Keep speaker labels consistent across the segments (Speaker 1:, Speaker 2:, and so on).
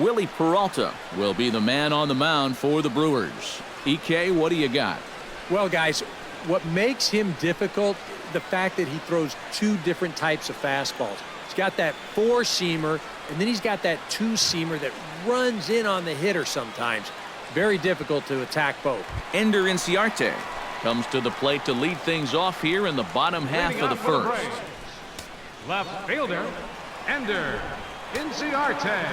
Speaker 1: Willie Peralta will be the man on the mound for the Brewers. EK, what do you got?
Speaker 2: Well, guys, what makes him difficult, the fact that he throws two different types of fastballs. He's got that four-seamer, and then he's got that two-seamer that runs in on the hitter sometimes. Very difficult to attack both.
Speaker 1: Ender Inciarte comes to the plate to lead things off here in the bottom half of the first.
Speaker 3: Left fielder, Ender Inciarte.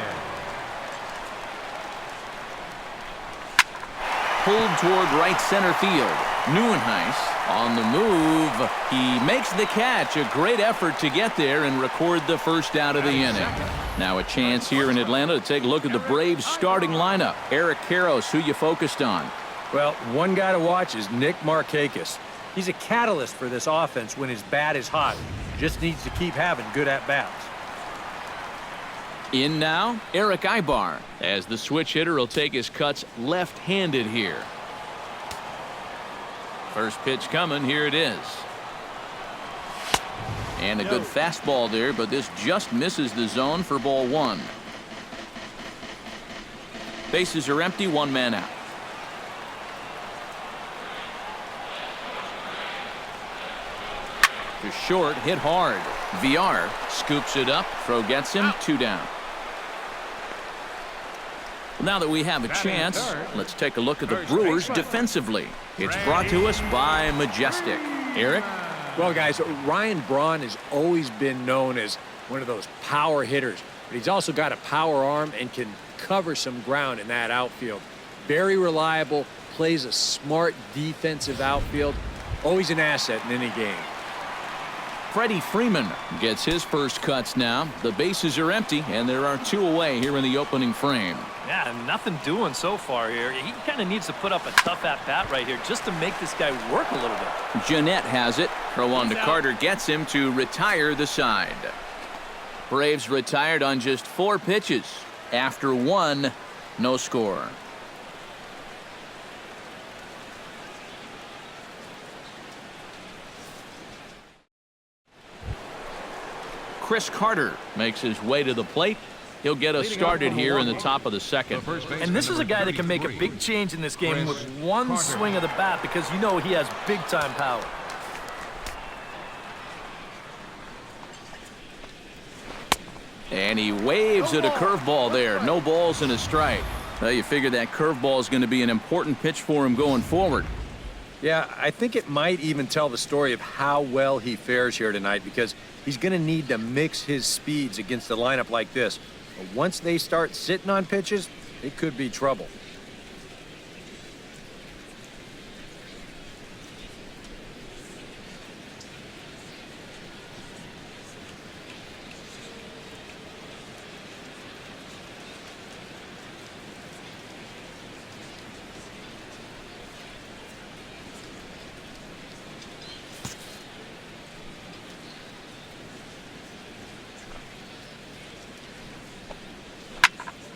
Speaker 1: Pulled toward right center field. Nieuwenhuis on the move. He makes the catch. A great effort to get there and record the first out of the inning. Now a chance here in Atlanta to take a look at the Braves starting lineup. Eric Karros, who you focused on?
Speaker 2: Well, one guy to watch is Nick Markakis. He's a catalyst for this offense when his bat is hot. Just needs to keep having good at-bats.
Speaker 1: In now, Eric Ibar, as the switch hitter will take his cuts left-handed here. First pitch coming, here it is. And a good fastball there, but this just misses the zone for ball one. Bases are empty, one man out. To short, hit hard. VR scoops it up, throw gets him, two down. Now that we have a chance, let's take a look at the Brewers defensively. It's brought to us by Majestic. Eric?
Speaker 2: Well, guys, Ryan Braun has always been known as one of those power hitters, but he's also got a power arm and can cover some ground in that outfield. Very reliable, plays a smart defensive outfield, always an asset in any game.
Speaker 1: Freddie Freeman gets his first cuts now. The bases are empty, and there are two away here in the opening frame.
Speaker 4: Yeah, nothing doing so far here. He kind of needs to put up a tough at-bat right here just to make this guy work a little bit.
Speaker 1: Jeanette has it. Throw on to Carter gets him to retire the side. Braves retired on just 4 pitches. After 1, no score. Chris Carter makes his way to the plate. He'll get us started here in the top of the second.
Speaker 4: And this is a guy that can make a big change in this game with one swing of the bat because you know he has big-time power.
Speaker 1: And he waves at a curveball there. No balls and a strike. Well, you figure that curveball is going to be an important pitch for him going forward.
Speaker 2: Yeah, I think it might even tell the story of how well he fares here tonight because he's going to need to mix his speeds against a lineup like this. But once they start sitting on pitches, it could be trouble.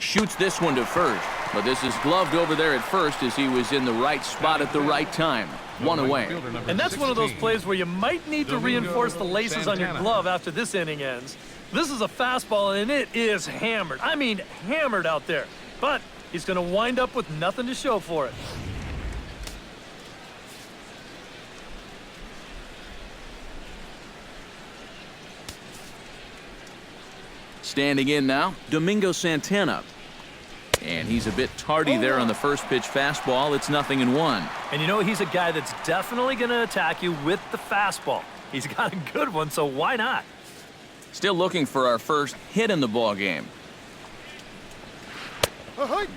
Speaker 1: Shoots this one to first, but this is gloved over there at first as he was in the right spot at the right time. One away.
Speaker 4: And that's one of those plays where you might need to reinforce the laces on your glove after this inning ends. This is a fastball, and it is hammered. I mean, hammered out there. But he's going to wind up with nothing to show for it.
Speaker 1: Standing in now, Domingo Santana. And he's a bit tardy there on the first pitch fastball. It's 0-1.
Speaker 4: And you know, he's a guy that's definitely going to attack you with the fastball. He's got a good one, so why not?
Speaker 1: Still looking for our first hit in the ball game.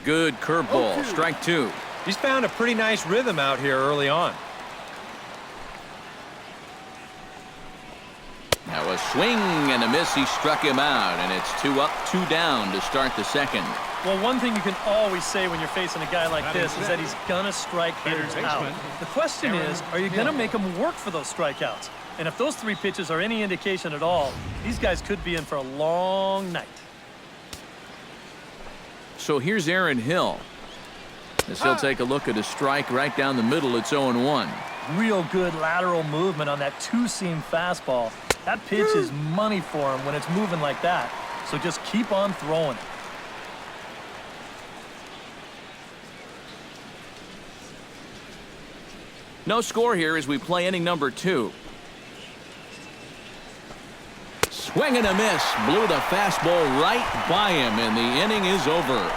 Speaker 1: Good curveball, strike 2.
Speaker 2: He's found a pretty nice rhythm out here early on.
Speaker 1: Now a swing and a miss. He struck him out, and it's 2 up, 2 down to start the second.
Speaker 4: Well, one thing you can always say when you're facing a guy like this is that he's going to strike hitters out. The question is, are you going to make him work for those strikeouts? And if those 3 pitches are any indication at all, these guys could be in for a long night.
Speaker 1: So here's Aaron Hill. As he'll take a look at a strike right down the middle. It's 0-1.
Speaker 4: Real good lateral movement on that two-seam fastball. That pitch is money for him when it's moving like that. So just keep on throwing it.
Speaker 1: No score here as we play inning number 2. Swing and a miss. Blew the fastball right by him, and the inning is over.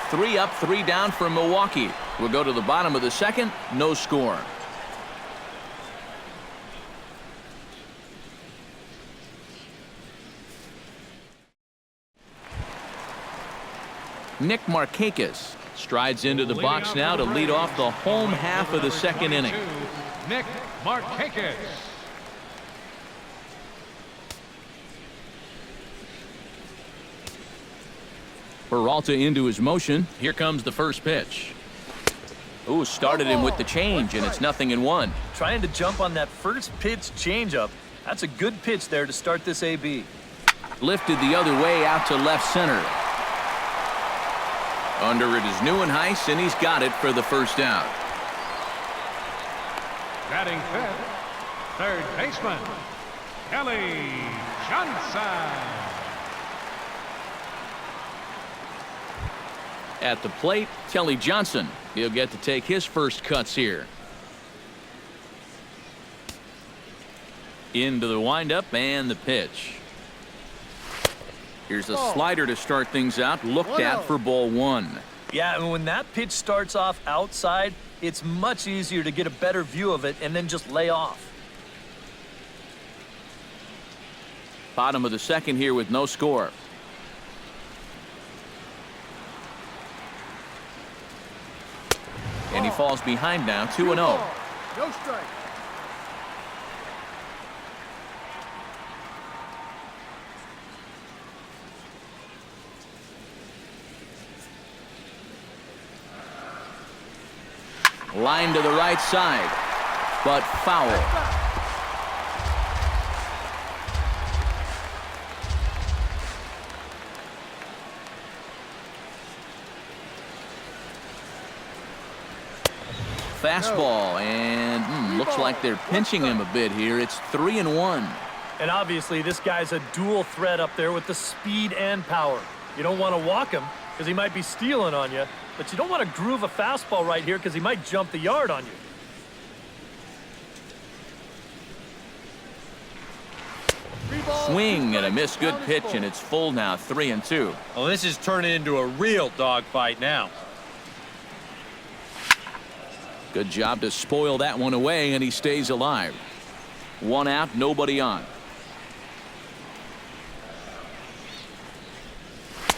Speaker 1: 3 up, 3 down for Milwaukee. We'll go to the bottom of the 2nd. No score. Nick Markakis strides into the box now to lead off the home half of the 2nd inning.
Speaker 3: Nick Markakis.
Speaker 1: Peralta into his motion. Here comes the first pitch. Ooh, started him with the change, and it's 0-1.
Speaker 4: Trying to jump on that first pitch changeup. That's a good pitch there to start this AB.
Speaker 1: Lifted the other way out to left center. Under it is Neuenhuis, and he's got it for the first out.
Speaker 3: Batting 5th, third baseman, Kelly Johnson.
Speaker 1: At the plate, Kelly Johnson. He'll get to take his first cuts here. Into the windup and the pitch. Here's a slider to start things out. Looked at for ball 1.
Speaker 4: Yeah, and when that pitch starts off outside, it's much easier to get a better view of it and then just lay off.
Speaker 1: Bottom of the 2nd here with no score. And he falls behind now, 2-0.
Speaker 2: No strike.
Speaker 1: Line to the right side, but foul. Fastball, and looks like they're pinching him a bit here. It's 3-1.
Speaker 4: And obviously, this guy's a dual threat up there with the speed and power. You don't want to walk him because he might be stealing on you, but you don't want to groove a fastball right here because he might jump the yard on you.
Speaker 1: Swing and a miss. Good pitch, and it's full now, 3-2.
Speaker 2: Well, this is turning into a real dogfight now.
Speaker 1: Good job to spoil that one away, and he stays alive. 1 out, nobody on.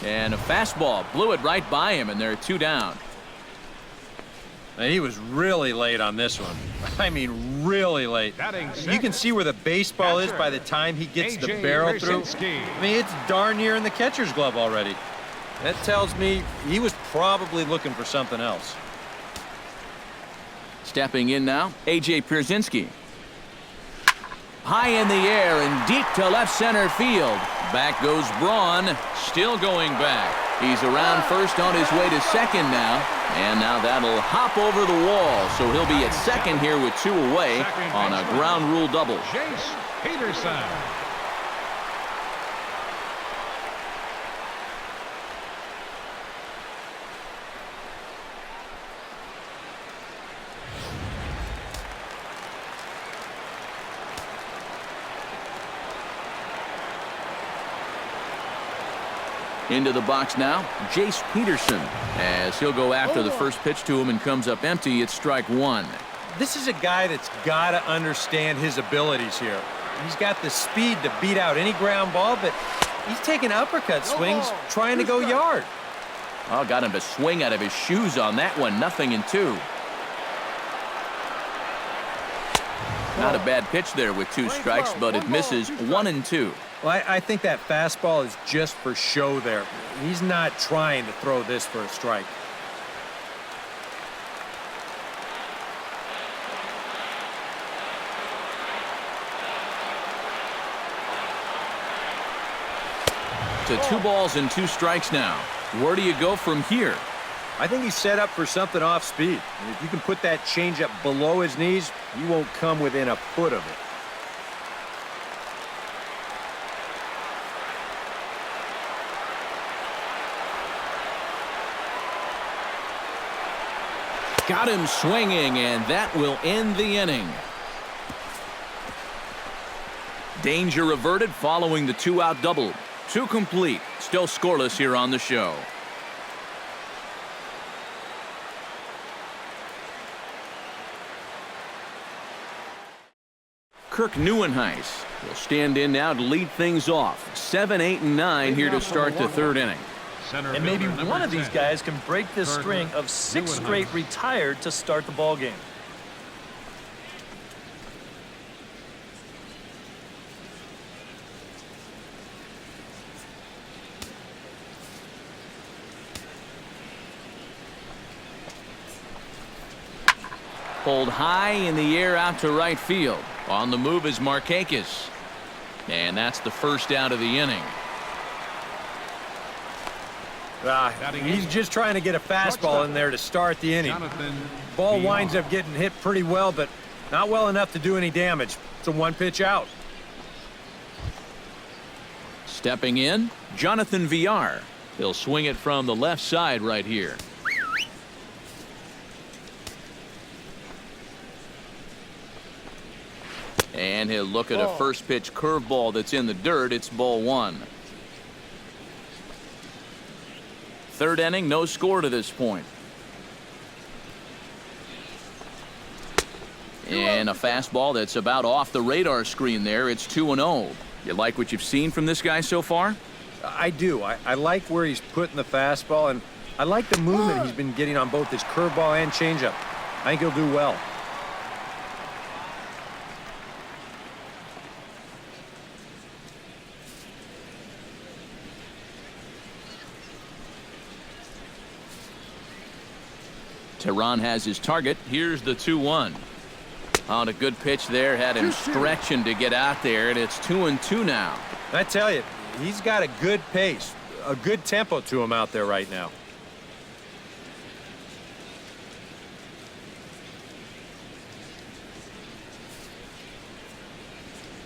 Speaker 1: And a fastball blew it right by him, and they're 2 down.
Speaker 2: And he was really late on this one. I mean, really late. You can see where the baseball is by the time he gets the barrel through. I mean, it's darn near in the catcher's glove already. That tells me he was probably looking for something else.
Speaker 1: Stepping in now, A.J. Pierzynski. High in the air and deep to left center field. Back goes Braun, still going back. He's around first on his way to 2nd now. And now that'll hop over the wall, so he'll be at 2nd here with 2 away on a ground rule double.
Speaker 3: Jace Peterson.
Speaker 1: Into the box now, Jace Peterson, as he'll go after the first pitch to him and comes up empty. It's strike 1.
Speaker 2: This is a guy that's got to understand his abilities here. He's got the speed to beat out any ground ball, but he's taking uppercut swings trying to go yard.
Speaker 1: Oh, got him to swing out of his shoes on that one. 0-2. Not a bad pitch there with 2 strikes, but it misses. 1-2.
Speaker 2: Well, I think that fastball is just for show there. He's not trying to throw this for a strike.
Speaker 1: To 2 balls and 2 strikes now. Where do you go from here?
Speaker 2: I think he's set up for something off speed. And if you can put that changeup below his knees, he won't come within a foot of it.
Speaker 1: Got him swinging, and that will end the inning. Danger averted following the 2-out double. 2 complete. Still scoreless here on the show. Kirk Neuenhuis will stand in now to lead things off. 7, 8, and 9 here to start the 3rd inning.
Speaker 4: And maybe one of these guys can break this string of 6 straight retired to start the ball game.
Speaker 1: Pulled high in the air out to right field. On the move is Markakis. And that's the first out of the inning.
Speaker 2: He's just trying to get a fastball in there to start the inning. Ball winds up getting hit pretty well, but not well enough to do any damage. It's a 1-pitch out.
Speaker 1: Stepping in, Jonathan Villar. He'll swing it from the left side right here. And he'll look at a first pitch curveball that's in the dirt. It's ball 1. 3rd inning, no score to this point. And a fastball that's about off the radar screen there. It's 2-0. You like what you've seen from this guy so far?
Speaker 2: I do. I like where he's putting the fastball, and I like the movement he's been getting on both his curveball and changeup. I think he'll do well.
Speaker 1: Tehran has his target. Here's the 2-1. On a good pitch there. Had him stretching to get out there, and it's 2-2 now.
Speaker 2: I tell you, he's got a good pace, a good tempo to him out there right now.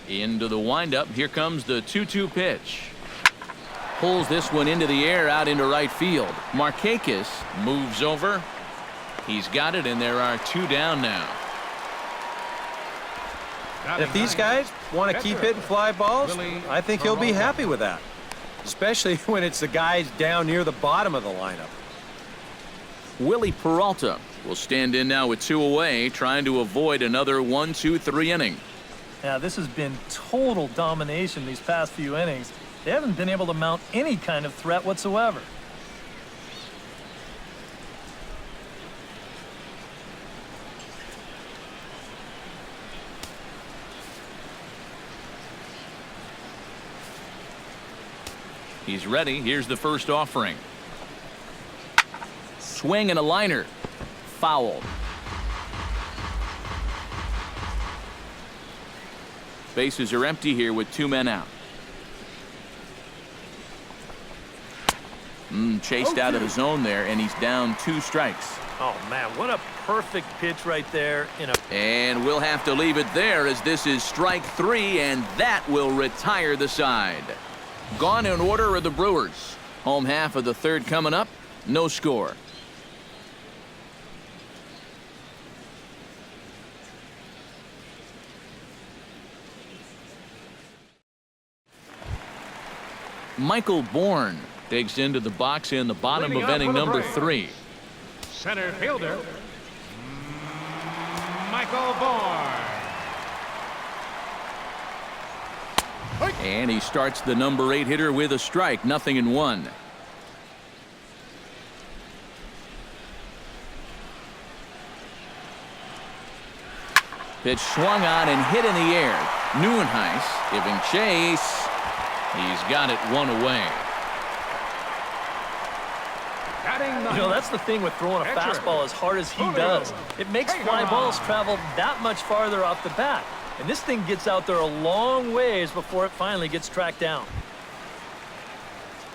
Speaker 1: Into the windup. Here comes the 2-2 pitch. Pulls this one into the air out into right field. Markakis moves over. He's got it, and there are 2 down now.
Speaker 2: If these guys want to keep hitting fly balls, I think he'll be happy with that, especially when it's the guys down near the bottom of the lineup.
Speaker 1: Willie Peralta will stand in now with 2 away, trying to avoid another 1-2-3 inning.
Speaker 4: Yeah, this has been total domination these past few innings. They haven't been able to mount any kind of threat whatsoever.
Speaker 1: He's ready. Here's the first offering. Swing and a liner. Foul. Bases are empty here with 2 men out. Chased out of the zone there, and he's down 2 strikes.
Speaker 4: Oh, man, what a perfect pitch right there.
Speaker 1: And we'll have to leave it there as this is strike 3, and that will retire the side. Gone in order are the Brewers. Home half of the 3rd coming up. No score. Michael Bourne digs into the box in the bottom of inning number 3.
Speaker 3: Center fielder, Michael Bourne.
Speaker 1: And he starts the number 8 hitter with a strike. 0-1. Pitch swung on and hit in the air. Neuenhuis giving chase. He's got it 1 away.
Speaker 4: You know, that's the thing with throwing a fastball as hard as he does. It makes fly balls travel that much farther off the bat. And this thing gets out there a long ways before it finally gets tracked down.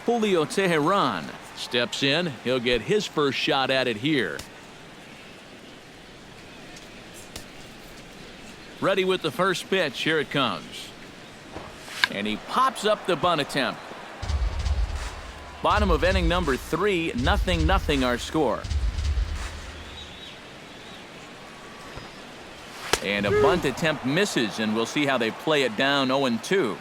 Speaker 1: Julio Tehran steps in. He'll get his first shot at it here. Ready with the first pitch. Here it comes. And he pops up the bunt attempt. Bottom of inning number 3, 0-0 our score. And a bunt attempt misses, and we'll see how they play it down 0-2.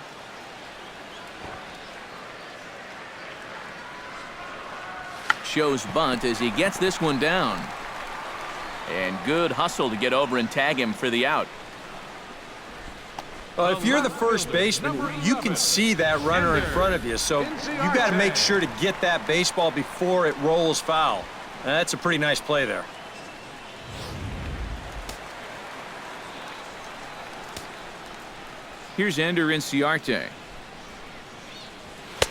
Speaker 1: Shows bunt as he gets this one down. And good hustle to get over and tag him for the out.
Speaker 2: Well, if you're the first baseman, you can see that runner in front of you, so you got to make sure to get that baseball before it rolls foul. That's a pretty nice play there.
Speaker 1: Here's Ender Inciarte.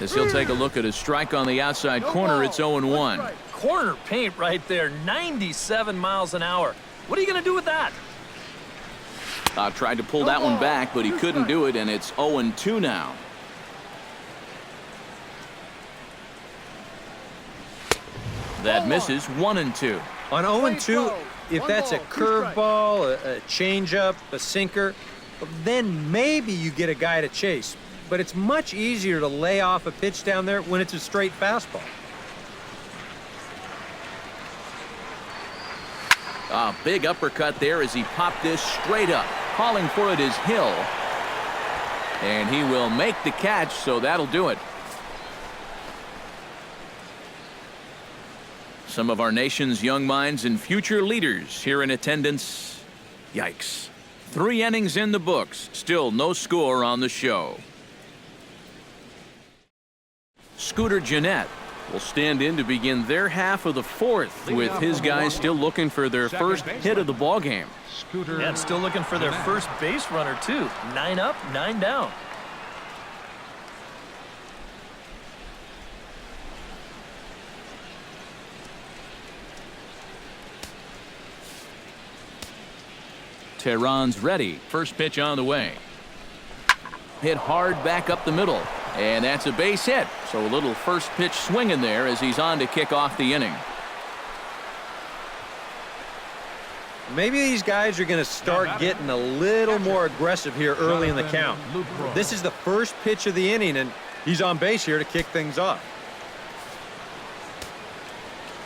Speaker 1: As he'll take a look at a strike on the outside corner, it's 0-1.
Speaker 4: Corner paint right there, 97 miles an hour. What are you going to do with that?
Speaker 1: Tried to pull that one back, but he couldn't do it, and it's 0-2 now. That misses 1-2.
Speaker 2: On 0-2, if that's a curveball, a changeup, a sinker, then maybe you get a guy to chase. But it's much easier to lay off a pitch down there when it's a straight fastball.
Speaker 1: A big uppercut there as he popped this straight up. Calling for it is Hill. And he will make the catch, so that'll do it. Some of our nation's young minds and future leaders here in attendance. Yikes. 3 innings in the books. Still no score on the show. Scooter Gennett will stand in to begin their half of the 4th, with his guys still looking for their first hit of the ballgame.
Speaker 4: Yeah, and still looking for their first base runner, too. 9 up, 9 down.
Speaker 1: Tehran's ready. First pitch on the way. Hit hard back up the middle. And that's a base hit. So a little first pitch swing in there as he's on to kick off the inning.
Speaker 2: Maybe these guys are going to start getting a little more aggressive here early in the count. This is the first pitch of the inning, and he's on base here to kick things off.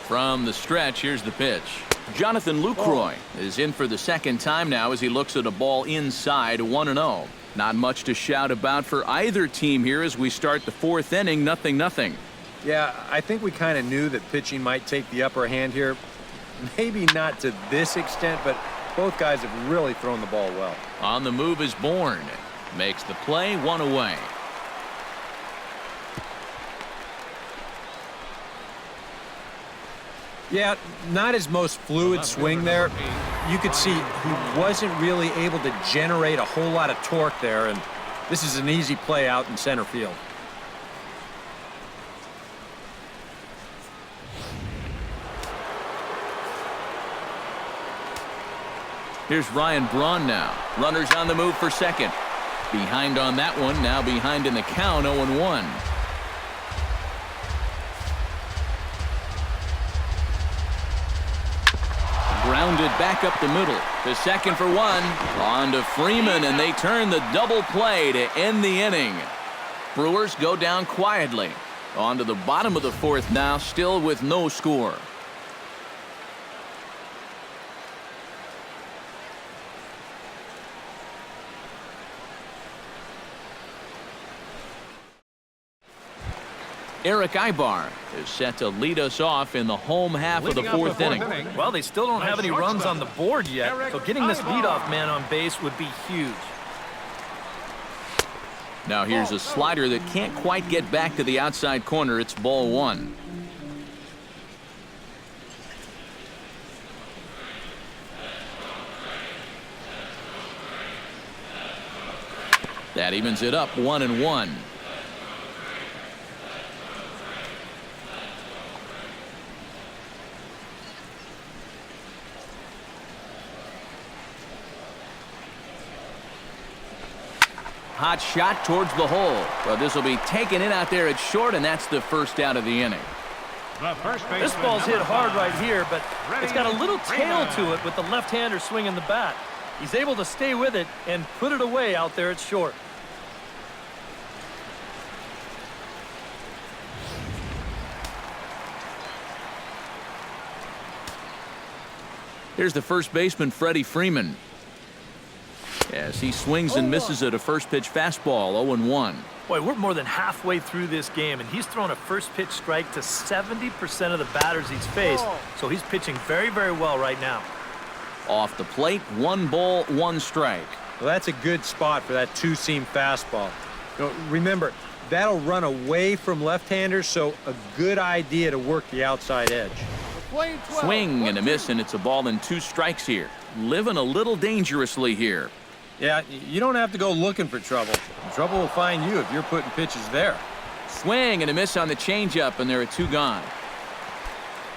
Speaker 1: From the stretch, here's the pitch. Jonathan Lucroy is in for the second time now as he looks at a ball inside 1-0. Not much to shout about for either team here as we start the 4th inning, 0-0.
Speaker 2: Yeah, I think we kind of knew that pitching might take the upper hand here. Maybe not to this extent, but both guys have really thrown the ball well.
Speaker 1: On the move is Bourne. Makes the play, 1 away.
Speaker 2: Yeah, not his most fluid swing there. You could see he wasn't really able to generate a whole lot of torque there, and this is an easy play out in center field.
Speaker 1: Here's Ryan Braun now. Runners on the move for second. Behind on that one, now behind in the count, 0-1. Grounded back up the middle. To second for 1. On to Freeman, and they turn the double play to end the inning. Brewers go down quietly. On to the bottom of the 4th now, still with no score. Eric Ibar is set to lead us off in the home half of the 4th inning.
Speaker 4: Well, they still don't have any runs on the board yet, so getting this leadoff man on base would be huge.
Speaker 1: Now here's a slider that can't quite get back to the outside corner. It's ball 1. That evens it up, 1-1. Hot shot towards the hole. Well, this will be taken in out there at short, and that's the first out of the inning.
Speaker 4: This ball's hit hard right here, but it's got a little tail to it with the left-hander swinging the bat. He's able to stay with it and put it away out there at short.
Speaker 1: Here's the first baseman, Freddie Freeman. as he swings and misses at a first-pitch fastball, 0-1.
Speaker 4: Boy, we're more than halfway through this game, and he's thrown a first-pitch strike to 70% of the batters he's faced, so he's pitching very, very well right now.
Speaker 1: Off the plate, 1 ball, 1 strike.
Speaker 2: Well, that's a good spot for that two-seam fastball. Remember, that'll run away from left-handers, so a good idea to work the outside edge.
Speaker 1: Swing and a miss, and it's a ball and 2 strikes here. Living a little dangerously here.
Speaker 2: Yeah, you don't have to go looking for trouble. Trouble will find you if you're putting pitches there.
Speaker 1: Swing and a miss on the changeup, and there are 2 gone.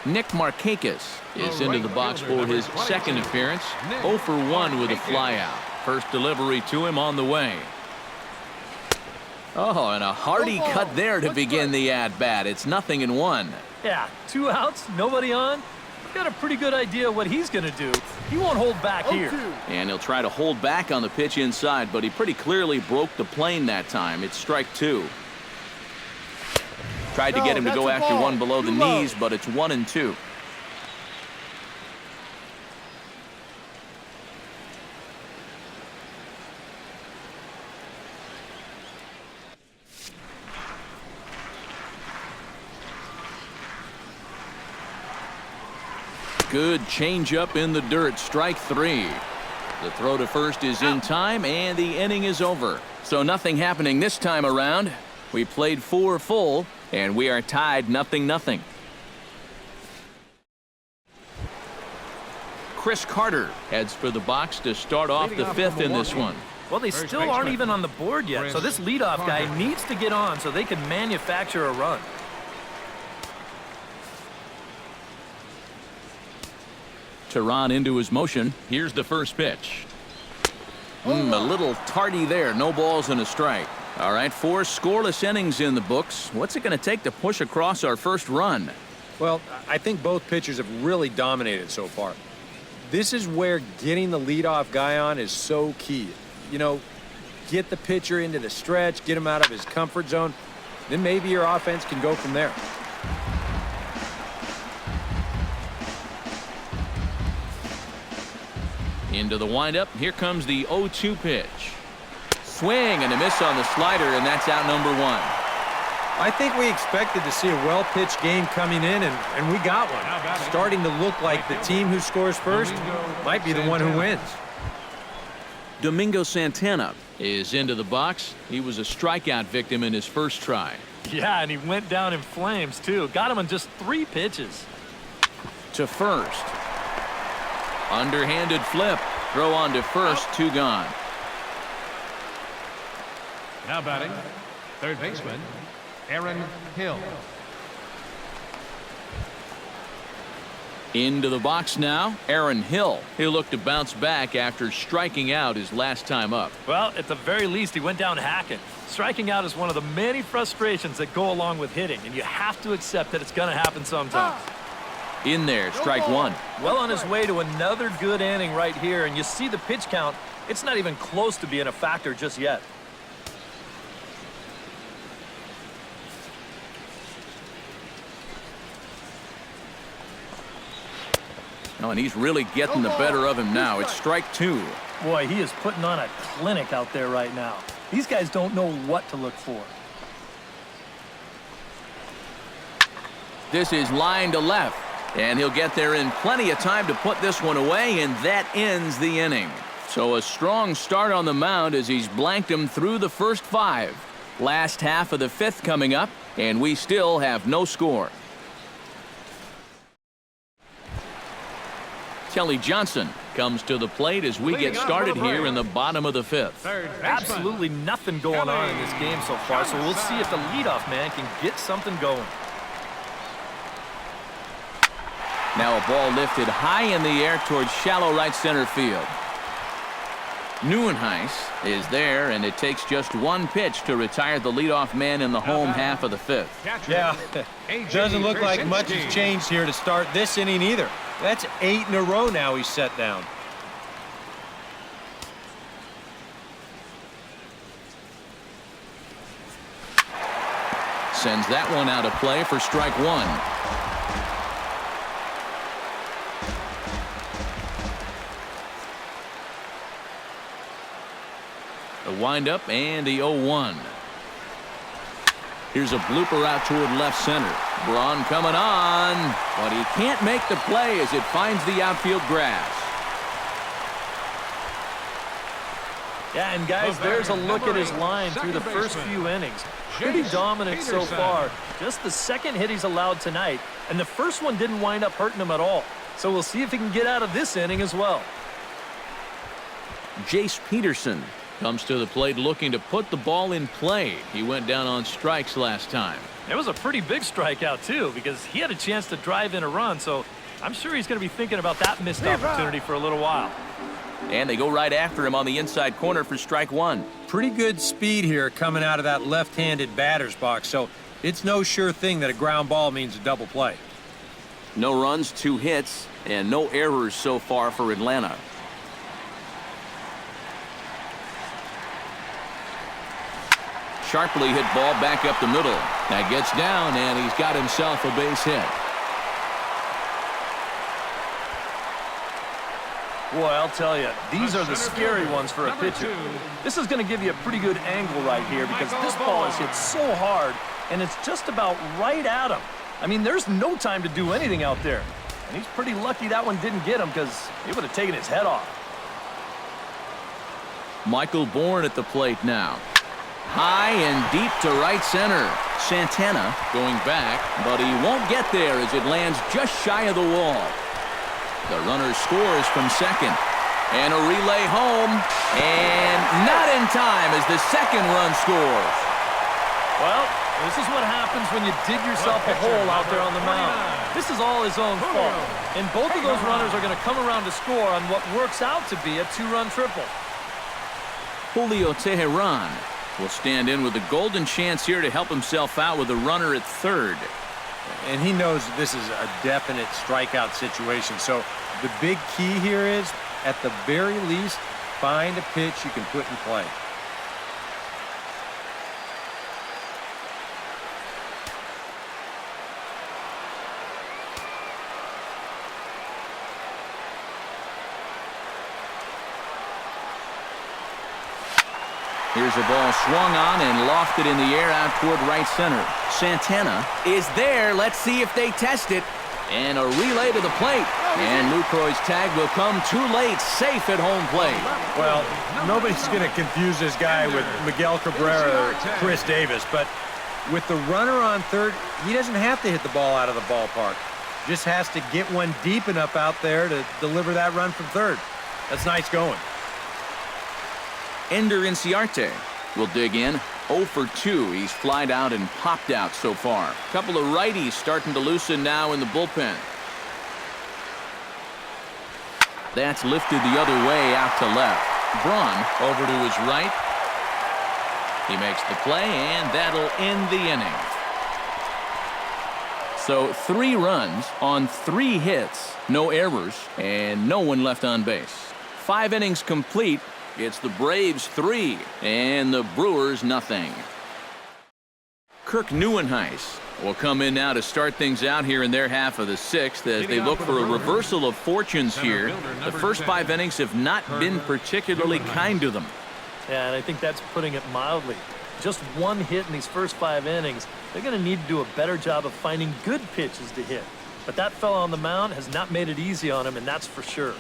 Speaker 1: Nick Markakis is into the box for his second appearance. 0 for 1 with a flyout. First delivery to him on the way. Oh, and a hearty cut there to begin the at-bat. It's 0-1.
Speaker 4: Yeah, 2 outs, nobody on. Got a pretty good idea what he's going to do. He won't hold back here.
Speaker 1: And he'll try to hold back on the pitch inside, but he pretty clearly broke the plane that time. It's strike 2. Tried to get him to go after one below the knees, but it's 1-2. Good changeup in the dirt, strike 3. The throw to first is in time, and the inning is over. So nothing happening this time around. We played 4 full, and we are tied 0-0. Chris Carter heads for the box to start off the 5th in this one.
Speaker 4: Well, they still aren't even on the board yet, so this leadoff guy needs to get on so they can manufacture a run.
Speaker 1: Tehran into his motion. Here's the first pitch. A little tardy there. No balls and a strike. All right, 4 scoreless innings in the books. What's it going to take to push across our first run?
Speaker 2: Well, I think both pitchers have really dominated so far. This is where getting the leadoff guy on is so key. You know, get the pitcher into the stretch, get him out of his comfort zone, then maybe your offense can go from there.
Speaker 1: Into the windup. Here comes the 0-2 pitch. Swing and a miss on the slider, and that's out number 1.
Speaker 2: I think we expected to see a well-pitched game coming in, and we got one. Starting to look like the team who scores first might be the one who wins.
Speaker 1: Domingo Santana is into the box. He was a strikeout victim in his first try.
Speaker 4: Yeah, and he went down in flames, too. Got him on just 3 pitches.
Speaker 1: To first. Underhanded flip. Throw on to first. 2 gone.
Speaker 3: Now batting, third baseman, Aaron Hill.
Speaker 1: Into the box now, Aaron Hill. He'll look to bounce back after striking out his last time up.
Speaker 4: Well, at the very least, he went down hacking. Striking out is one of the many frustrations that go along with hitting, and you have to accept that it's going to happen sometimes.
Speaker 1: In there, strike 1.
Speaker 4: Well on his way to another good inning right here, and you see the pitch count. It's not even close to being a factor just yet.
Speaker 1: Oh, and he's really getting the better of him now. It's strike 2.
Speaker 4: Boy, he is putting on a clinic out there right now. These guys don't know what to look for.
Speaker 1: This is line to left. And he'll get there in plenty of time to put this one away, and that ends the inning. So a strong start on the mound as he's blanked him through the first 5. Last half of the 5th coming up, and we still have no score. Kelly Johnson comes to the plate as we get started here in the bottom of the 5th.
Speaker 4: Absolutely nothing going on in this game so far, so we'll see if the leadoff man can get something going.
Speaker 1: Now a ball lifted high in the air towards shallow right center field. Neuenhuis is there, and it takes just 1 pitch to retire the leadoff man in the home half of the 5th.
Speaker 2: Yeah, doesn't look like much has changed here to start this inning either. That's 8 in a row now he's set down.
Speaker 1: Sends that one out of play for strike 1. The windup and the 0-1. Here's a blooper out toward left center. Braun coming on, but he can't make the play as it finds the outfield grass.
Speaker 4: Yeah, and guys, there's a look at his line through the first few innings. Pretty dominant so far. Just the second hit he's allowed tonight, and the first one didn't wind up hurting him at all. So we'll see if he can get out of this inning as well.
Speaker 1: Jace Peterson comes to the plate looking to put the ball in play. He went down on strikes last time.
Speaker 4: It was a pretty big strikeout, too, because he had a chance to drive in a run, so I'm sure he's going to be thinking about that missed opportunity for a little while.
Speaker 1: And they go right after him on the inside corner for strike one.
Speaker 2: Pretty good speed here coming out of that left-handed batter's box, so it's no sure thing that a ground ball means a double play.
Speaker 1: No runs, 2 hits, and no errors so far for Atlanta. Sharply hit ball back up the middle. That gets down, and he's got himself a base hit.
Speaker 4: Boy, I'll tell you, these are the scary ones for a pitcher. This is going to give you a pretty good angle right here because this ball is hit so hard, and it's just about right at him. I mean, there's no time to do anything out there. And he's pretty lucky that one didn't get him because it would have taken his head off.
Speaker 1: Michael Bourne at the plate now. High and deep to right center. Santana going back, but he won't get there as it lands just shy of the wall. The runner scores from second. And a relay home. And not in time as the second run scores.
Speaker 4: Well, this is what happens when you dig yourself a hole out there on the mound. This is all his own fault. And both of those runners are going to come around to score on what works out to be a 2-run triple.
Speaker 1: Julio Teheran will stand in with a golden chance here to help himself out with a runner at third.
Speaker 2: And he knows this is a definite strikeout situation. So the big key here is, at the very least, find a pitch you can put in play.
Speaker 1: Here's a ball swung on and lofted in the air out toward right center. Santana is there. Let's see if they test it. And a relay to the plate. And Lucroy's tag will come too late. Safe at home plate.
Speaker 2: Well, nobody's going to confuse this guy with Miguel Cabrera or Chris Davis, but with the runner on third, he doesn't have to hit the ball out of the ballpark. Just has to get one deep enough out there to deliver that run from third. That's nice going.
Speaker 1: Ender Inciarte will dig in. 0 for 2. He's flied out and popped out so far. A couple of righties starting to loosen now in the bullpen. That's lifted the other way out to left. Braun over to his right. He makes the play, and that'll end the inning. So 3 runs on 3 hits, no errors, and no one left on base. 5 innings complete. It's the Braves 3 and the Brewers nothing. Kirk Neuenhuis will come in now to start things out here in their half of the 6th as they look for a reversal of fortunes here. The first 5 innings have not been particularly kind to them.
Speaker 4: Yeah, and I think that's putting it mildly. Just 1 hit in these first 5 innings. They're going to need to do a better job of finding good pitches to hit. But that fella on the mound has not made it easy on him, and that's for sure.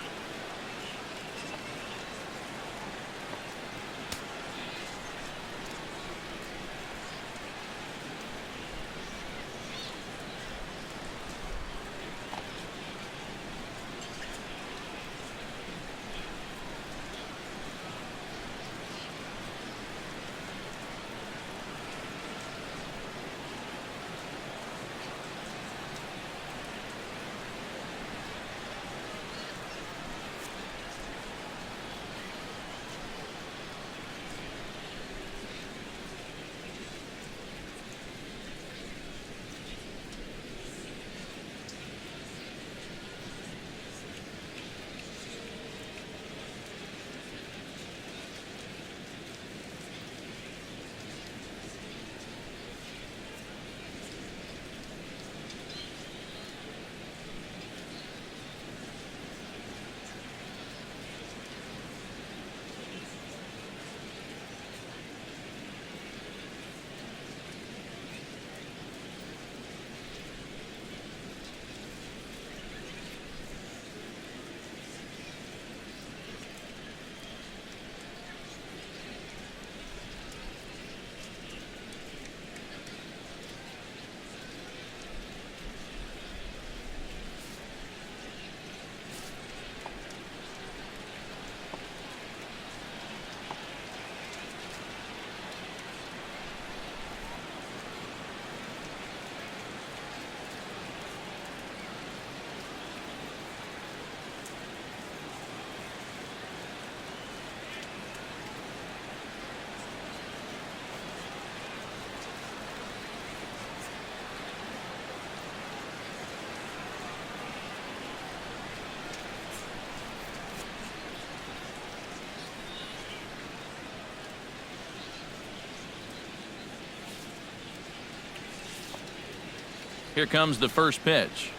Speaker 1: Here comes the first pitch.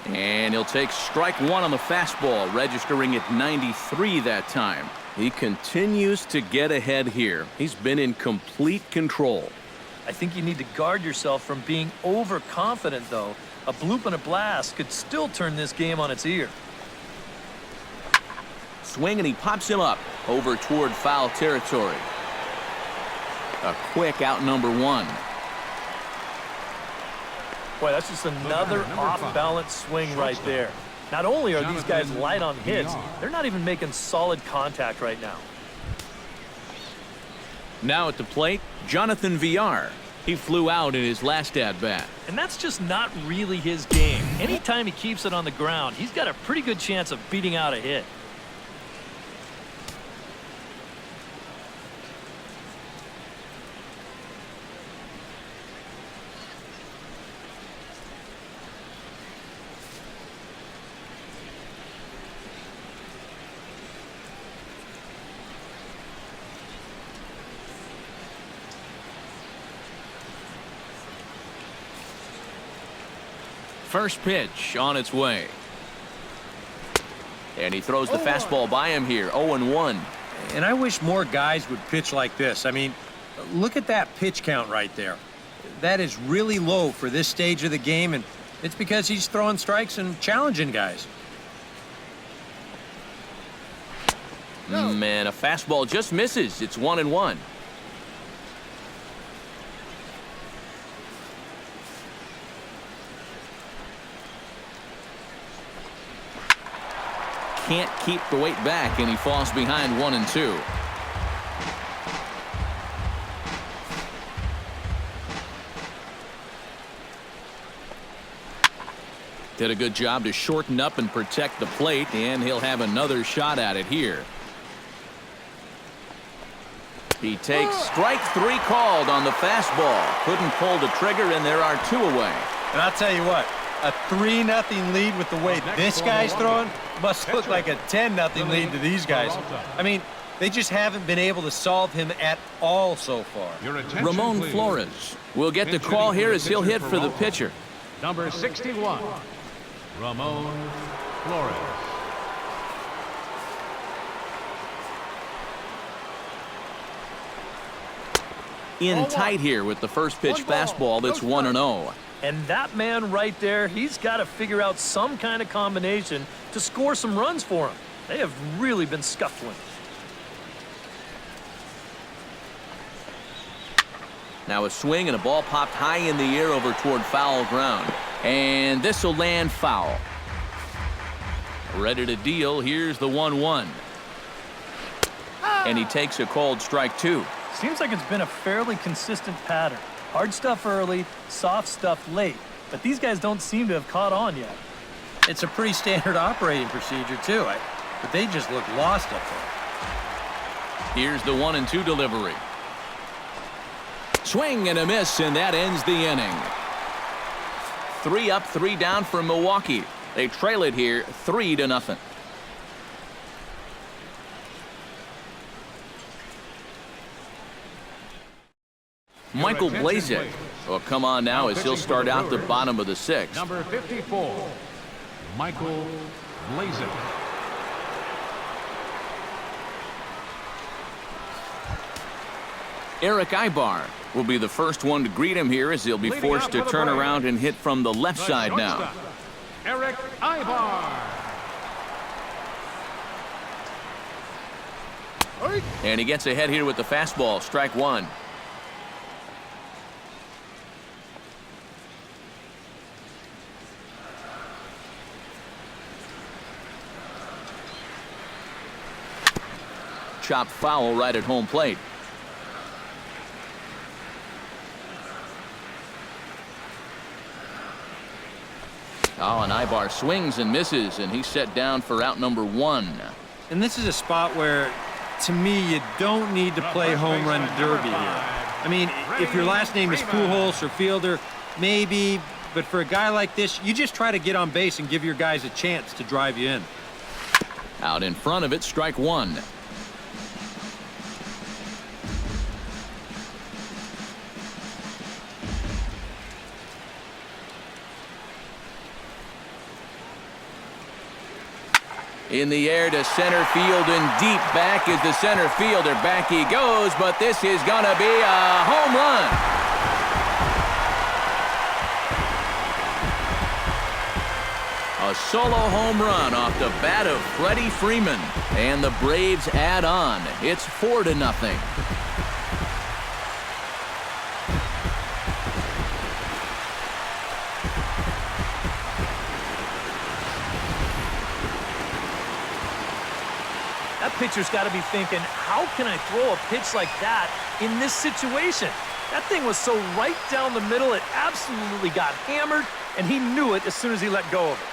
Speaker 1: And he'll take strike one on the fastball, registering at 93 that time. He continues to get ahead here. He's been in complete control.
Speaker 4: I think you need to guard yourself from being overconfident, though. A bloop and a blast could still turn this game on its ear.
Speaker 1: Swing, and he pops him up over toward foul territory. A quick out number one.
Speaker 4: Boy, that's just another off-balance swing right there. Not only are these guys light on hits, they're not even making solid contact right now.
Speaker 1: Now at the plate, Jonathan Villar. He flew out in his last at-bat.
Speaker 4: And that's just not really his game. Anytime he keeps it on the ground, he's got a pretty good chance of beating out a hit.
Speaker 1: First pitch on its way. And he throws the fastball by him here, 0-1.
Speaker 2: And I wish more guys would pitch like this. I mean, look at that pitch count right there. That is really low for this stage of the game, and it's because he's throwing strikes and challenging guys.
Speaker 1: Man, a fastball just misses. It's 1-1. Can't keep the weight back, and he falls behind 1-2. Did a good job to shorten up and protect the plate, and he'll have another shot at it here. He takes strike three called on the fastball. Couldn't pull the trigger, and there are two away.
Speaker 5: And I'll tell you what, a 3-0 lead with the way this guy's throwing must look like a 10-0 lead to these guys. I mean, they just haven't been able to solve him at all so far.
Speaker 1: Ramon Flores will get the call here as he'll hit for the pitcher.
Speaker 3: Number 61, Ramon Flores.
Speaker 1: In tight here with the first pitch fastball that's 1-0.
Speaker 4: And that man right there, he's got to figure out some kind of combination to score some runs for him. They have really been scuffling.
Speaker 1: Now a swing and a ball popped high in the air over toward foul ground. And this will land foul. Ready to deal. Here's the 1-1. And he takes a called strike two.
Speaker 4: Seems like it's been a fairly consistent pattern. Hard stuff early, soft stuff late. But these guys don't seem to have caught on yet.
Speaker 5: It's a pretty standard operating procedure, too. But they just look lost up there.
Speaker 1: Here's the 1-2 delivery. Swing and a miss, and that ends the inning. 3 up, 3 down for Milwaukee. They trail it here 3-0. Michael Blazek will come on now as he'll start out the bottom of the 6th.
Speaker 3: Number 54, Michael Blazek.
Speaker 1: Eric Ibar will be the first one to greet him here as he'll be forced to turn around and hit from the left side now.
Speaker 3: Eric Ibar.
Speaker 1: And he gets ahead here with the fastball, strike one. Chopped foul right at home plate. Oh, and Ibar swings and misses, and he's set down for out number 1.
Speaker 5: And this is a spot where, to me, you don't need to play home run derby here. I mean, if your last name is Pujols or Fielder, maybe, but for a guy like this, you just try to get on base and give your guys a chance to drive you in.
Speaker 1: Out in front of it, strike one. In the air to center field and deep back is the center fielder. Back he goes, but this is going to be a home run. A solo home run off the bat of Freddie Freeman. And the Braves add on. It's 4-0.
Speaker 4: That pitcher's got to be thinking, how can I throw a pitch like that in this situation? That thing was so right down the middle, it absolutely got hammered, and he knew it as soon as he let go of it.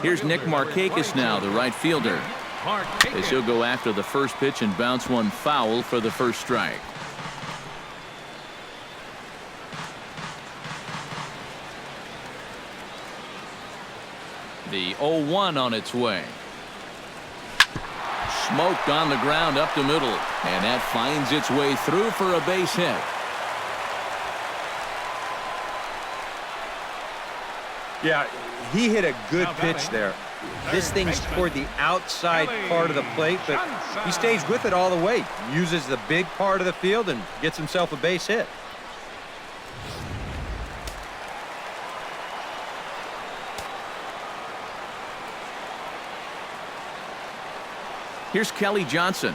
Speaker 1: Here's Nick Markakis now, the right fielder, as he'll go after the first pitch and bounce one foul for the first strike. The 0-1 on its way. Smoked on the ground up the middle, and that finds its way through for a base hit.
Speaker 5: Yeah, he hit a good pitch there. This thing's toward the outside part of the plate, but he stays with it all the way. Uses the big part of the field and gets himself a base hit.
Speaker 1: Here's Kelly Johnson.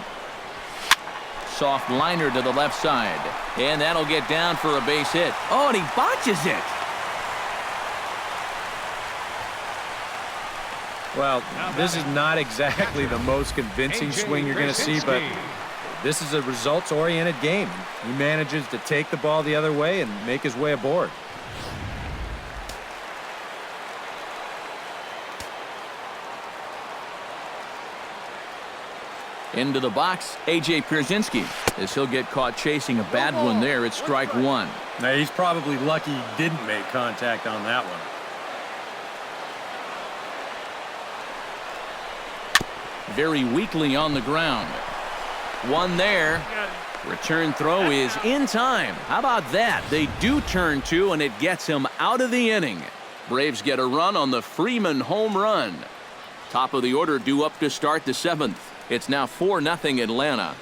Speaker 1: Soft liner to the left side, and that'll get down for a base hit. Oh, and he botches it.
Speaker 2: Well, this is not exactly the most convincing swing you're going to see, but this is a results-oriented game. He manages to take the ball the other way and make his way aboard.
Speaker 1: Into the box, A.J. Pierzynski, as he'll get caught chasing a bad one there at strike one.
Speaker 2: Now, he's probably lucky he didn't make contact on that one.
Speaker 1: Very weakly on the ground. One there. Return throw is in time. How about that? They do turn two, and it gets him out of the inning. Braves get a run on the Freeman home run. Top of the order due up to start the seventh. It's now 4-0 Atlanta.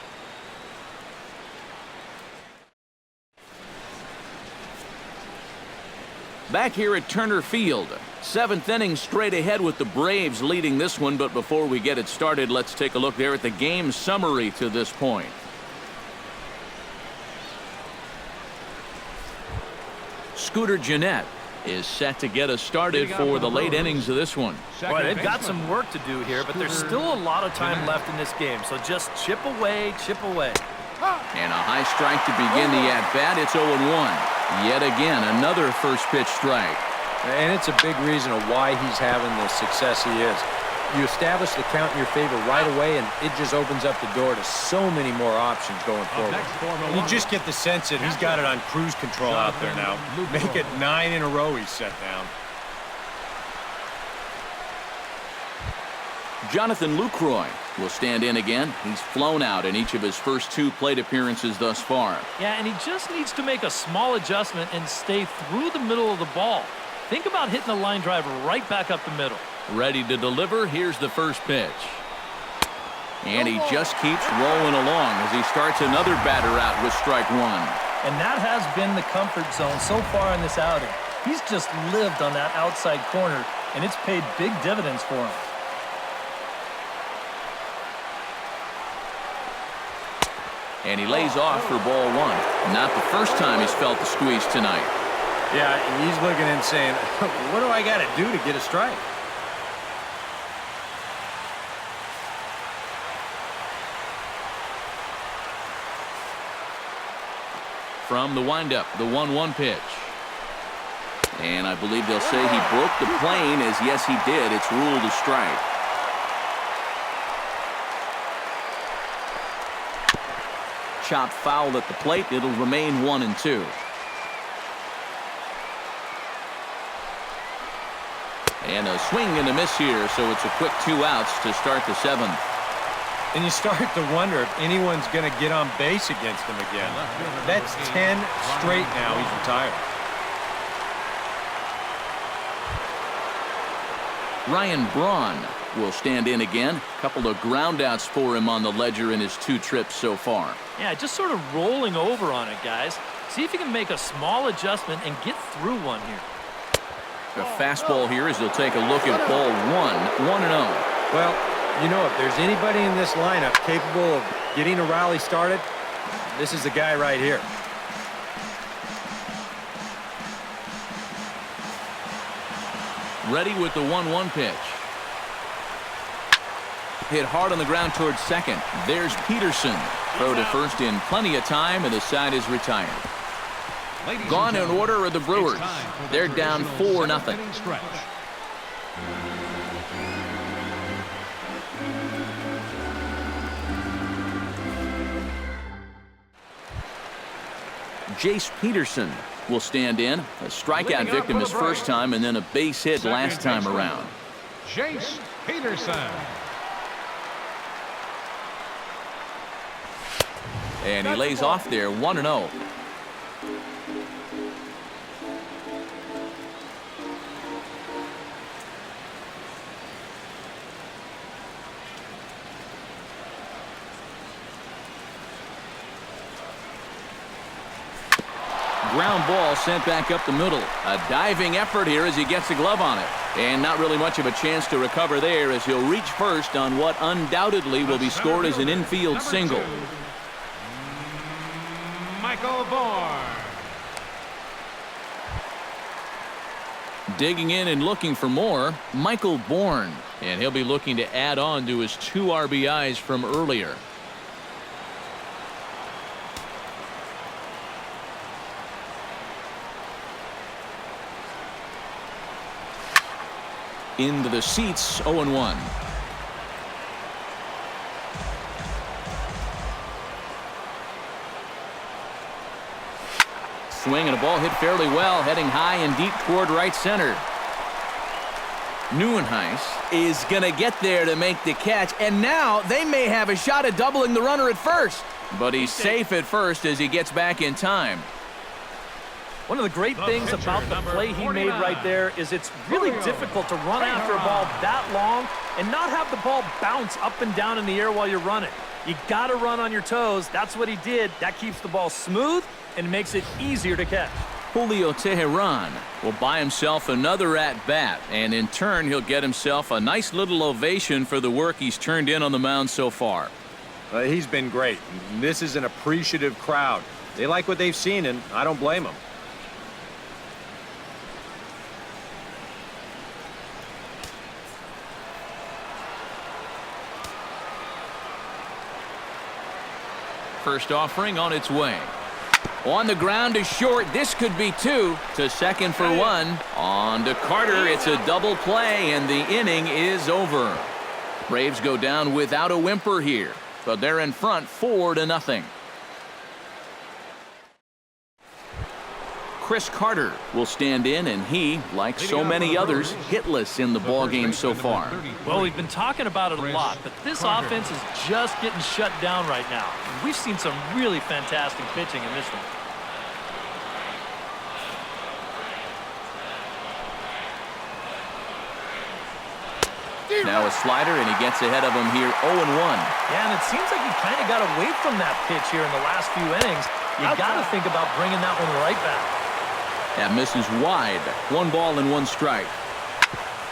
Speaker 1: Back here at Turner Field. Seventh inning straight ahead with the Braves leading this one, but before we get it started, let's take a look there at the game summary to this point. Scooter Gennett is set to get us started for the late innings of this one.
Speaker 4: Boy, they've got some work to do here, but there's still a lot of time left in this game, so just chip away, chip away.
Speaker 1: And a high strike to begin the at-bat. It's 0-1. Yet again, another first pitch strike.
Speaker 2: And it's a big reason of why he's having the success he is. You establish the count in your favor right away, and it just opens up the door to so many more options going forward.
Speaker 5: You just get the sense that he's got it on cruise control out there now. Make it 9 in a row he's set down.
Speaker 1: Jonathan Lucroy will stand in again. He's flown out in each of his first 2 plate appearances thus far.
Speaker 4: Yeah, and he just needs to make a small adjustment and stay through the middle of the ball. Think about hitting a line drive right back up the middle.
Speaker 1: Ready to deliver. Here's the first pitch. And he just keeps rolling along as he starts another batter out with strike one.
Speaker 4: And that has been the comfort zone so far in this outing. He's just lived on that outside corner, and it's paid big dividends for him.
Speaker 1: And he lays off for ball one. Not the first time he's felt the squeeze tonight.
Speaker 2: Yeah, he's looking and saying, what do I got to do to get a strike?
Speaker 1: From the windup, the 1-1 pitch. And I believe they'll say he broke the plane, as yes he did. It's ruled a strike. Chopped foul at the plate. It'll remain 1-2. And a swing and a miss here, so it's a quick 2 outs to start the 7th.
Speaker 5: And you start to wonder if anyone's going to get on base against him again. That's 10 straight now. He's retired.
Speaker 1: Ryan Braun will stand in again. A couple of groundouts for him on the ledger in his 2 trips so far.
Speaker 4: Yeah, just sort of rolling over on it, guys. See if you can make a small adjustment and get through one here.
Speaker 1: A fastball here as he'll take a look at ball 1-0.
Speaker 5: Well, you know, if there's anybody in this lineup capable of getting a rally started, this is the guy right here.
Speaker 1: Ready with the 1-1 pitch. Hit hard on the ground towards second. There's Peterson. Throw to first in plenty of time, and the side is retired. Gone in order are the Brewers. They're down 4-0. Jace Peterson will stand in. A strikeout victim his first time, and then a base hit last time around.
Speaker 3: Jace Peterson.
Speaker 1: And he lays off there, 1-0. Ground ball sent back up the middle. A diving effort here as he gets the glove on it. And not really much of a chance to recover there as he'll reach first on what undoubtedly will be scored as an infield single.
Speaker 3: Michael Bourne.
Speaker 1: Digging in and looking for more, Michael Bourne. And he'll be looking to add on to his 2 RBIs from earlier. Into the seats, 0-1. Swing and a ball hit fairly well, heading high and deep toward right center. Neuenhuis is going to get there to make the catch, and now they may have a shot at doubling the runner at first. But he's safe at first as he gets back in time.
Speaker 4: One of the great things about the play he made right there is it's really difficult to run after a ball that long and not have the ball bounce up and down in the air while you're running. You got to run on your toes. That's what he did. That keeps the ball smooth and makes it easier to catch.
Speaker 1: Julio Teheran will buy himself another at-bat, and in turn he'll get himself a nice little ovation for the work he's turned in on the mound so far.
Speaker 5: He's been great. This is an appreciative crowd. They like what they've seen, and I don't blame them.
Speaker 1: First offering on its way. On the ground to short. This could be 2. To second for 1. On to Carter. It's a double play, and the inning is over. Braves go down without a whimper here, but they're in front 4-0. Chris Carter will stand in, and he, like so many others, hitless in the ballgame so far.
Speaker 4: Well, we've been talking about it a lot, but this offense is just getting shut down right now. We've seen some really fantastic pitching in this one.
Speaker 1: Now a slider, and he gets ahead of him here, 0-1.
Speaker 4: Yeah, and it seems like he kind of got away from that pitch here in the last few innings. You got to think about bringing that one right back.
Speaker 1: That misses wide. 1 ball and 1 strike.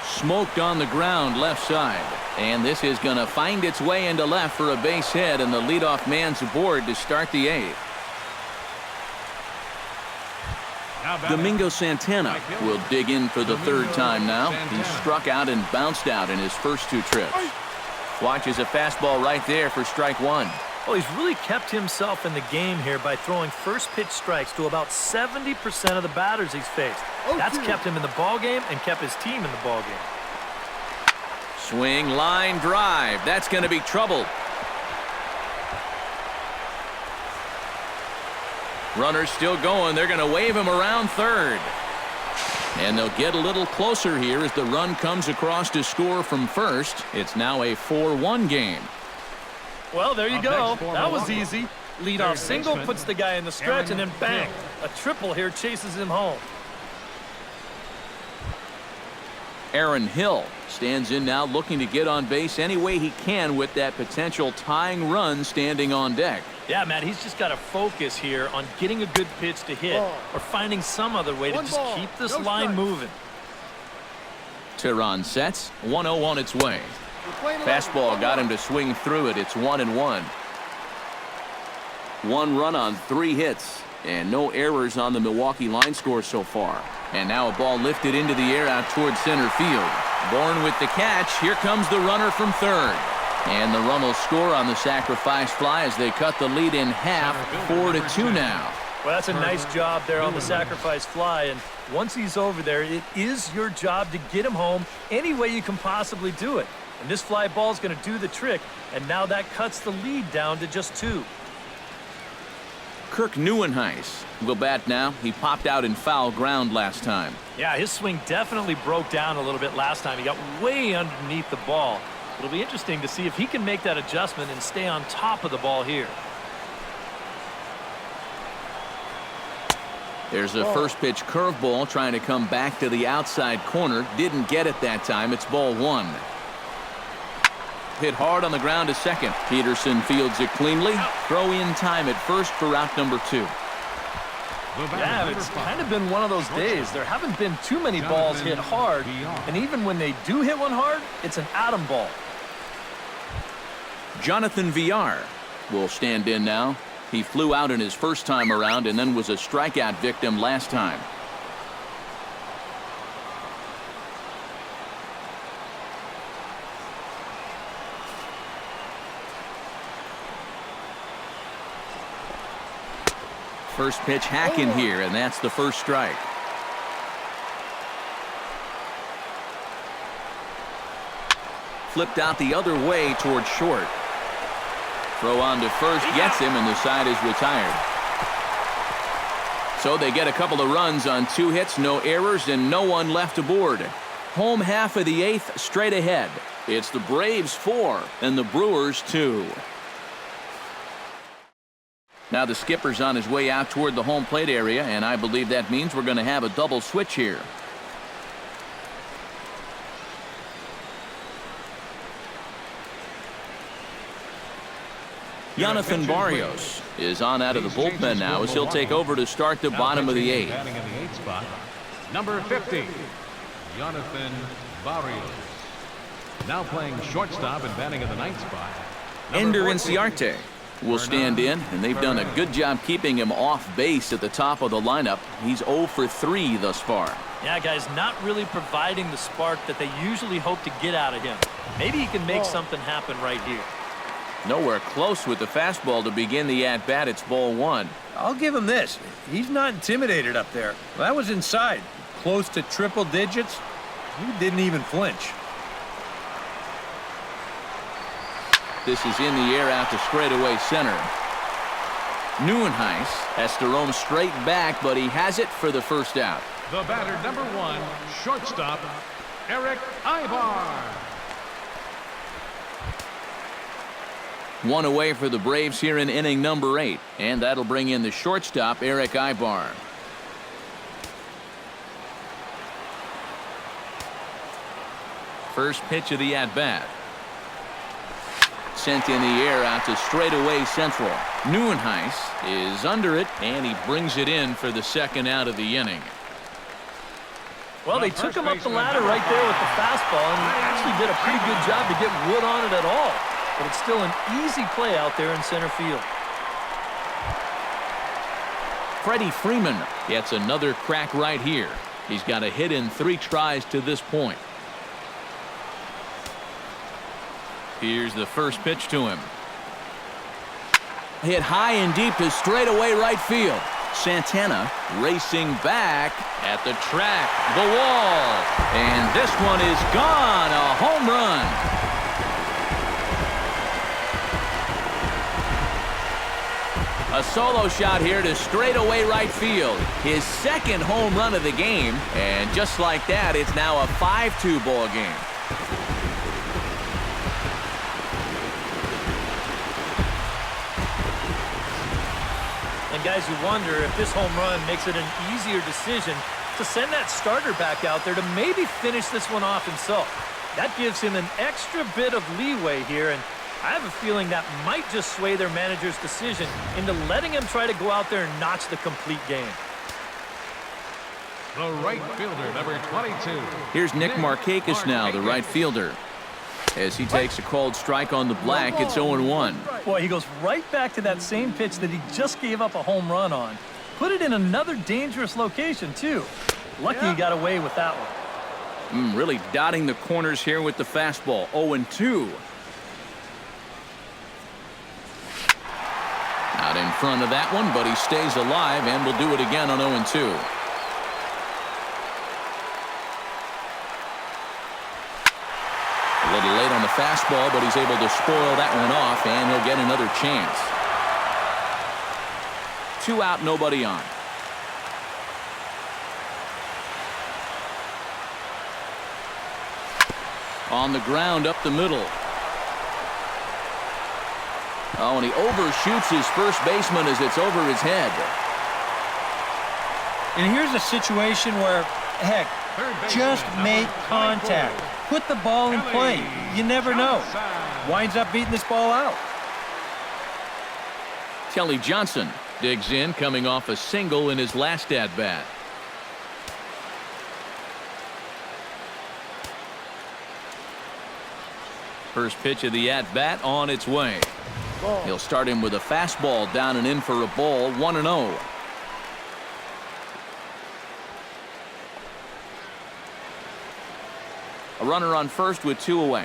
Speaker 1: Smoked on the ground left side. And this is going to find its way into left for a base hit, and the leadoff man's aboard to start the 8th. Domingo Santana will dig in for the 3rd time now. He struck out and bounced out in his first 2 trips. Watches a fastball right there for strike 1.
Speaker 4: Well, he's really kept himself in the game here by throwing first pitch strikes to about 70% of the batters he's faced. That's kept him in the ballgame and kept his team in the ballgame.
Speaker 1: Swing, line, drive. That's going to be trouble. Runner's still going. They're going to wave him around third. And they'll get a little closer here as the run comes across to score from first. It's now a 4-1 game.
Speaker 4: Well, there you go. That was easy. Leadoff single puts the guy in the stretch, and then bang, a triple here chases him home.
Speaker 1: Aaron Hill stands in now looking to get on base any way he can with that potential tying run standing on deck.
Speaker 4: Yeah, Matt, he's just got to focus here on getting a good pitch to hit or finding some other way to just keep this line moving.
Speaker 1: Tehran sets, 1-0 on its way. Fastball got him to swing through it. It's 1-1. 1 run on 3 hits and no errors on the Milwaukee line score so far. And now a ball lifted into the air out towards center field. Bourne with the catch. Here comes the runner from third. And the run will score on the sacrifice fly as they cut the lead in half, 4-2 now.
Speaker 4: Well, that's a nice job there on the sacrifice fly. And once he's over there, it is your job to get him home any way you can possibly do it. And this fly ball is going to do the trick. And now that cuts the lead down to just 2.
Speaker 1: Kirk Neuenhuis will bat now. He popped out in foul ground last time.
Speaker 4: Yeah, his swing definitely broke down a little bit last time. He got way underneath the ball. It'll be interesting to see if he can make that adjustment and stay on top of the ball here.
Speaker 1: There's a first pitch curveball trying to come back to the outside corner. Didn't get it that time. It's ball 1. Hit hard on the ground to second. Peterson fields it cleanly. Throw in time at first for route number 2.
Speaker 4: Yeah, it's kind of been one of those days. There haven't been too many balls hit hard, and even when they do hit one hard, it's an atom ball.
Speaker 1: Jonathan Villar will stand in now. He flew out in his first time around and then was a strikeout victim last time. First pitch hacking here, and that's the first strike. Flipped out the other way towards short. Throw on to first, gets him, and the side is retired. So they get a couple of runs on 2 hits, no errors, and no one left aboard. Home half of the 8th straight ahead. It's the Braves 4 and the Brewers 2. Now the skipper's on his way out toward the home plate area, and I believe that means we're going to have a double switch here. Jonathan Barrios is on out of the bullpen now as he'll take over to start the bottom of the 8th.
Speaker 3: Batting in the 8th spot, number 50, Jonathan Barrios. Now playing shortstop and batting in the 9th spot,
Speaker 1: Ender Inciarte will stand in, and they've done a good job keeping him off base at the top of the lineup. He's 0 for 3 thus far.
Speaker 4: Yeah, guys, not really providing the spark that they usually hope to get out of him. Maybe he can make something happen right here.
Speaker 1: Nowhere close with the fastball to begin the at-bat. It's ball 1.
Speaker 5: I'll give him this. He's not intimidated up there. Well, that was inside. Close to triple digits. He didn't even flinch.
Speaker 1: This is in the air out to straightaway center. Neuenhuis has to roam straight back, but he has it for the first out.
Speaker 3: the batter, number 1, shortstop, Eric Ibar.
Speaker 1: 1 away for the Braves here in inning number 8, and that'll bring in the shortstop, Eric Ibar. First pitch of the at-bat. Sent in the air out to straightaway central. Neuenhuis is under it, and he brings it in for the second out of the inning.
Speaker 4: Well, they took him up the ladder right there with the fastball, and he actually did a pretty good job to get wood on it at all. But it's still an easy play out there in center field.
Speaker 1: Freddie Freeman gets another crack right here. He's got a hit in 3 tries to this point. Here's the first pitch to him. Hit high and deep to straightaway right field. Santana racing back at the track, the wall, and this one is gone. A home run. A solo shot here to straightaway right field. His second home run of the game. And just like that, it's now a 5-2 ball game.
Speaker 4: And guys, you wonder if this home run makes it an easier decision to send that starter back out there to maybe finish this one off himself. That gives him an extra bit of leeway here, and I have a feeling that might just sway their manager's decision into letting him try to go out there and notch the complete game.
Speaker 3: The right fielder, number 22.
Speaker 1: Here's Nick Markakis now, the right fielder. As he takes a called strike on the black, it's 0-1.
Speaker 4: Boy, he goes right back to that same pitch that he just gave up a home run on. Put it in another dangerous location, too. Lucky he got away with that one.
Speaker 1: Really dotting the corners here with the fastball. 0-2. Out in front of that one, but he stays alive and will do it again on 0-2. A little late on the fastball, but he's able to spoil that one off, and he'll get another chance. 2 out, nobody on. On the ground up the middle. Oh, and he overshoots his first baseman as it's over his head.
Speaker 5: And here's a situation where, heck, just make contact. Put the ball in play. You never know. Winds up beating this ball out.
Speaker 1: Kelly Johnson digs in, coming off a single in his last at-bat. First pitch of the at-bat on its way. He'll start him with a fastball down and in for a ball, 1-0. A runner on first with 2 away.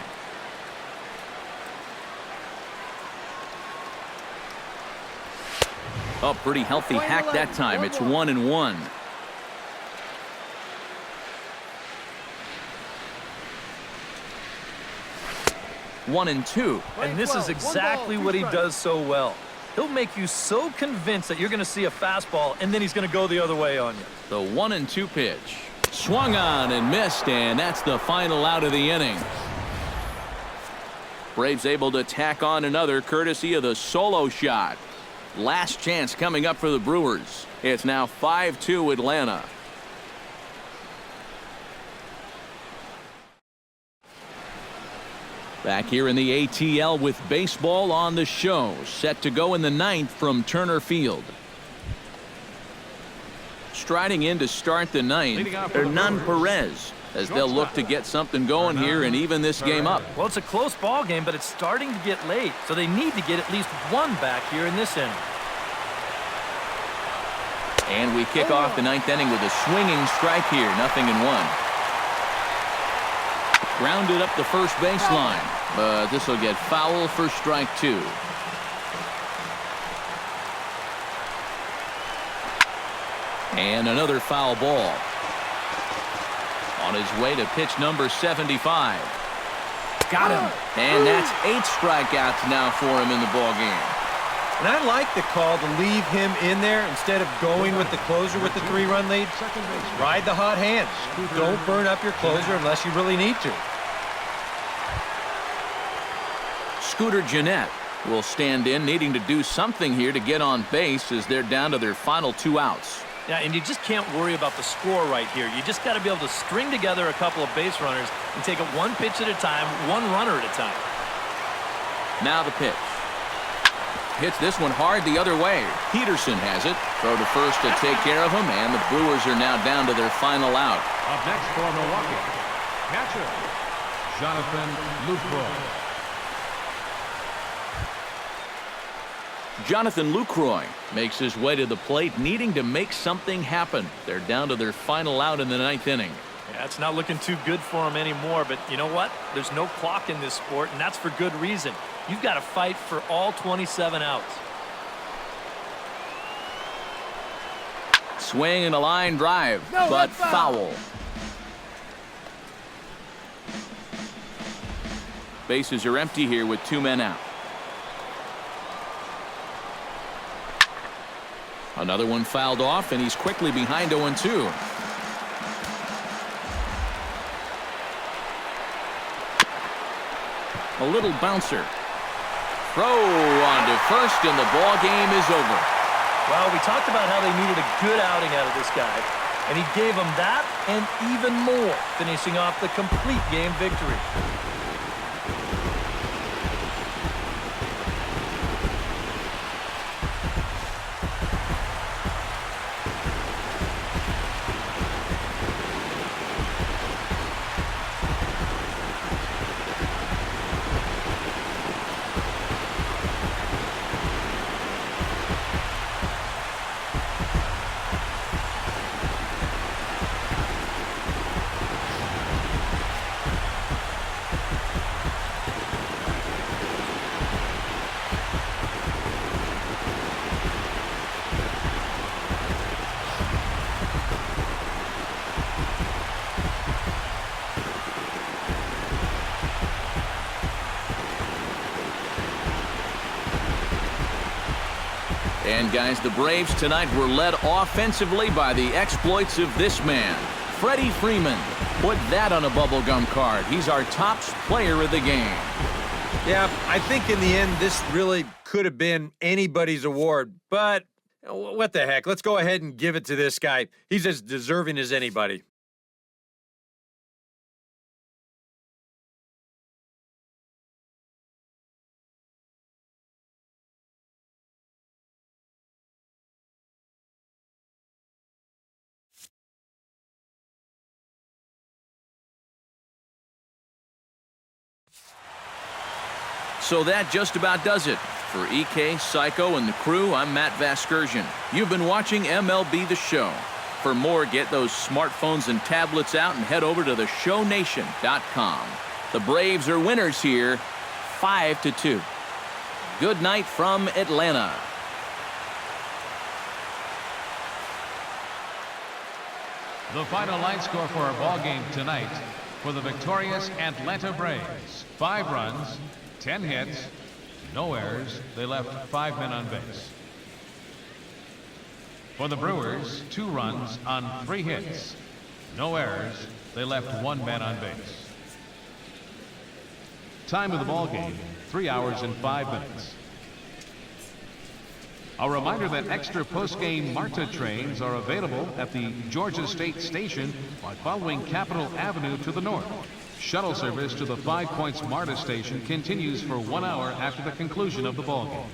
Speaker 1: Oh, pretty healthy hack that time. It's 1-1. One and two.
Speaker 4: And this is exactly what he does so well. He'll make you so convinced that you're going to see a fastball, and then he's going to go the other way on you.
Speaker 1: The 1-2 pitch. Swung on and missed, and that's the final out of the inning. Braves able to tack on another courtesy of the solo shot. Last chance coming up for the Brewers. It's now 5-2 Atlanta. Back here in the ATL with baseball on the show. Set to go in the 9th from Turner Field. Striding in to start the 9th, Hernan Perez, as they'll look to get something going here and even this game up.
Speaker 4: Well, it's a close ball game, but it's starting to get late, so they need to get at least one back here in this inning.
Speaker 1: And we kick off the 9th inning with a swinging strike here, 0-1. Grounded up the first baseline, but this will get foul for strike 2. And another foul ball. On his way to pitch number 75. Got him. And that's 8 strikeouts now for him in the ball game.
Speaker 5: And I like the call to leave him in there instead of going with the closer with the 3-run lead. Ride the hot hand. Don't burn up your closer unless you really need to.
Speaker 1: Scooter Gennett will stand in, needing to do something here to get on base as they're down to their final 2 outs.
Speaker 4: Yeah, and you just can't worry about the score right here. You just got to be able to string together a couple of base runners and take it one pitch at a time, one runner at a time.
Speaker 1: Now the pitch. Hits this one hard the other way. Peterson has it. Throw to first to take care of him, and the Brewers are now down to their final out.
Speaker 3: Up next for Milwaukee, catcher, Jonathan Lucroy.
Speaker 1: Jonathan Lucroy makes his way to the plate, needing to make something happen. They're down to their final out in the 9th inning.
Speaker 4: Yeah, it's not looking too good for him anymore, but you know what? There's no clock in this sport, and that's for good reason. You've got to fight for all 27 outs.
Speaker 1: Swing and a line drive, but foul. Bases are empty here with 2 men out. Another one fouled off, and he's quickly behind 0-2. A little bouncer. Throw on to first, and the ball game is over.
Speaker 4: Well, we talked about how they needed a good outing out of this guy, and he gave them that and even more, finishing off the complete game victory.
Speaker 1: And guys, the Braves tonight were led offensively by the exploits of this man, Freddie Freeman. Put that on a bubblegum card. He's our top player of the game.
Speaker 5: Yeah, I think in the end, this really could have been anybody's award. But what the heck? Let's go ahead and give it to this guy. He's as deserving as anybody.
Speaker 1: So that just about does it. For EK, Psycho, and the crew, I'm Matt Vasgersian. You've been watching MLB The Show. For more, get those smartphones and tablets out and head over to theshownation.com. The Braves are winners here, 5-2. Good night from Atlanta.
Speaker 3: The final line score for our ball game tonight for the victorious Atlanta Braves: 5 runs, 10 hits, no errors. They left 5 men on base. For the Brewers, 2 runs on 3 hits, no errors. They left 1 man on base. Time of the ball game, 3 hours and 5 minutes. A reminder that extra post-game MARTA trains are available at the Georgia State Station by following Capitol Avenue to the north. Shuttle service to the 5 Points MARTA station continues for 1 hour after the conclusion of the ball game.